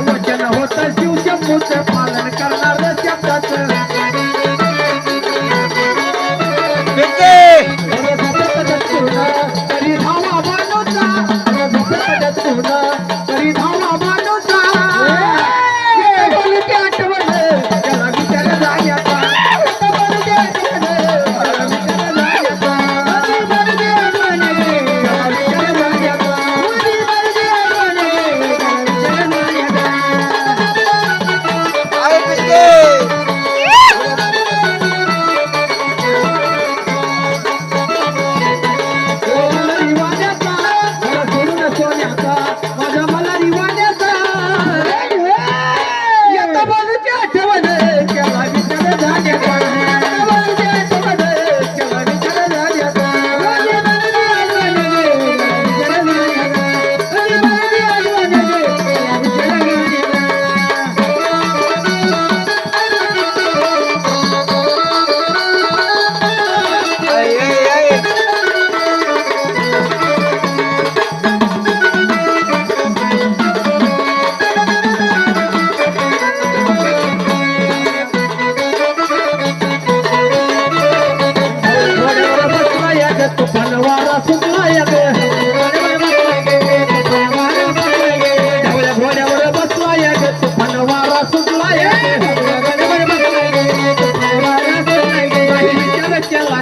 वचन होतं शिवशंभूचं पालन करणार शब्दाचं तरी धावा बांधूचा तरी धावा बांधूचा बोलते आठवण त्याला विचार जाण्याचा तुफानवारा सुटला या घोड्यावर बसला या तुफानवारा सुटला या विचार केला